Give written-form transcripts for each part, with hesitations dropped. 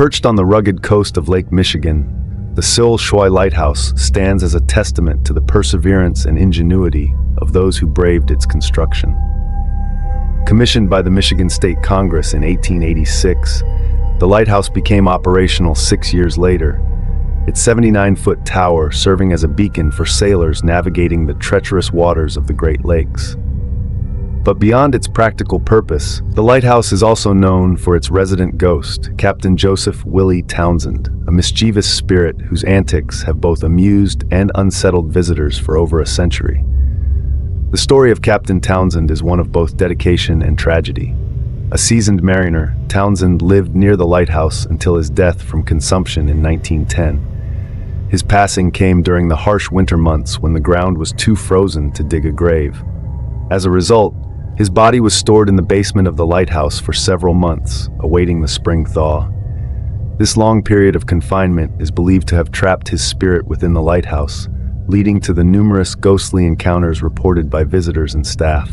Perched on the rugged coast of Lake Michigan, the Seul Choix Lighthouse stands as a testament to the perseverance and ingenuity of those who braved its construction. Commissioned by the Michigan State Congress in 1886, the lighthouse became operational 6 years later, its 79-foot tower serving as a beacon for sailors navigating the treacherous waters of the Great Lakes. But beyond its practical purpose, the lighthouse is also known for its resident ghost, Captain Joseph Willie Townsend, a mischievous spirit whose antics have both amused and unsettled visitors for over a century. The story of Captain Townsend is one of both dedication and tragedy. A seasoned mariner, Townsend lived near the lighthouse until his death from consumption in 1910. His passing came during the harsh winter months when the ground was too frozen to dig a grave. As a result, his body was stored in the basement of the lighthouse for several months, awaiting the spring thaw. This long period of confinement is believed to have trapped his spirit within the lighthouse, leading to the numerous ghostly encounters reported by visitors and staff.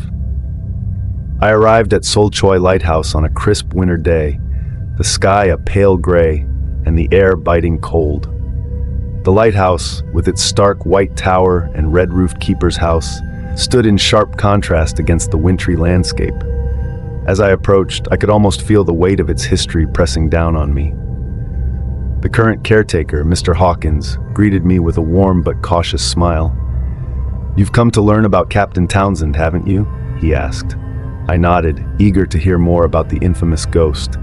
I arrived at Seul Choix Lighthouse on a crisp winter day, the sky a pale gray and the air biting cold. The lighthouse, with its stark white tower and red-roofed keeper's house, stood in sharp contrast against the wintry landscape. As I approached, I could almost feel the weight of its history pressing down on me. The current caretaker, Mr. Hawkins, greeted me with a warm but cautious smile. "You've come to learn about Captain Townsend, haven't you?" he asked. I nodded, eager to hear more about the infamous ghost.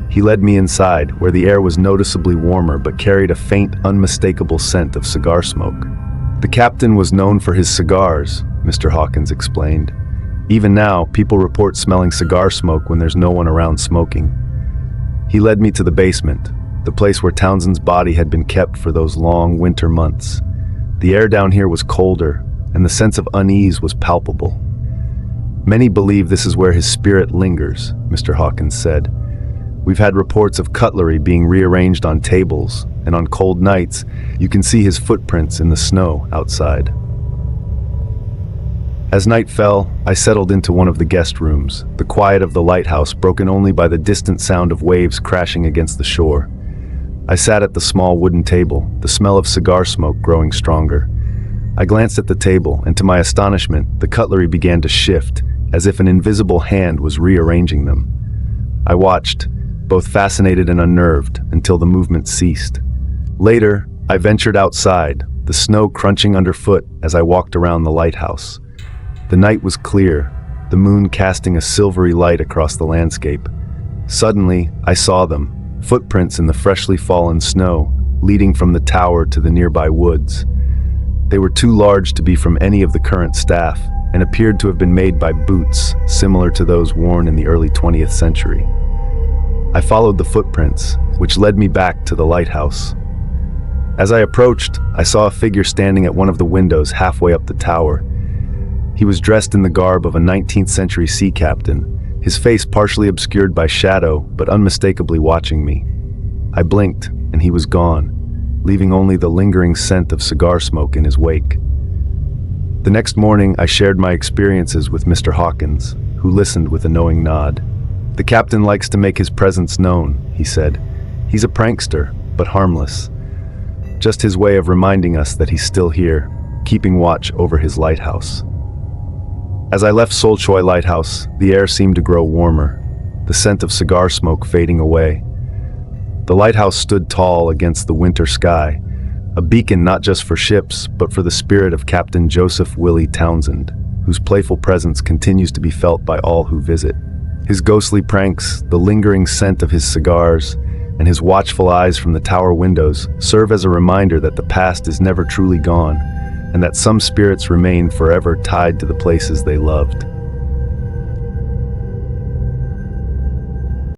He led me inside, where the air was noticeably warmer but carried a faint, unmistakable scent of cigar smoke. The captain was known for his cigars, Mr. Hawkins explained. Even now, people report smelling cigar smoke when there's no one around smoking. He led me to the basement, the place where Townsend's body had been kept for those long winter months. The air down here was colder, and the sense of unease was palpable. "Many believe this is where his spirit lingers," Mr. Hawkins said. "We've had reports of cutlery being rearranged on tables, and on cold nights, you can see his footprints in the snow outside." As night fell, I settled into one of the guest rooms, the quiet of the lighthouse broken only by the distant sound of waves crashing against the shore. I sat at the small wooden table, the smell of cigar smoke growing stronger. I glanced at the table, and to my astonishment, the cutlery began to shift, as if an invisible hand was rearranging them. I watched, both fascinated and unnerved, until the movement ceased. Later, I ventured outside, the snow crunching underfoot as I walked around the lighthouse. The night was clear, the moon casting a silvery light across the landscape. Suddenly, I saw them, footprints in the freshly fallen snow, leading from the tower to the nearby woods. They were too large to be from any of the current staff, and appeared to have been made by boots similar to those worn in the early 20th century. I followed the footprints, which led me back to the lighthouse. As I approached, I saw a figure standing at one of the windows halfway up the tower. He was dressed in the garb of a 19th century sea captain, his face partially obscured by shadow, but unmistakably watching me. I blinked, and he was gone, leaving only the lingering scent of cigar smoke in his wake. The next morning, I shared my experiences with Mr. Hawkins, who listened with a knowing nod. "The captain likes to make his presence known," he said. "He's a prankster, but harmless. Just his way of reminding us that he's still here, keeping watch over his lighthouse." As I left Seul Choix Lighthouse, the air seemed to grow warmer, the scent of cigar smoke fading away. The lighthouse stood tall against the winter sky, a beacon not just for ships, but for the spirit of Captain Joseph Willie Townsend, whose playful presence continues to be felt by all who visit. His ghostly pranks, the lingering scent of his cigars, and his watchful eyes from the tower windows serve as a reminder that the past is never truly gone, and that some spirits remain forever tied to the places they loved.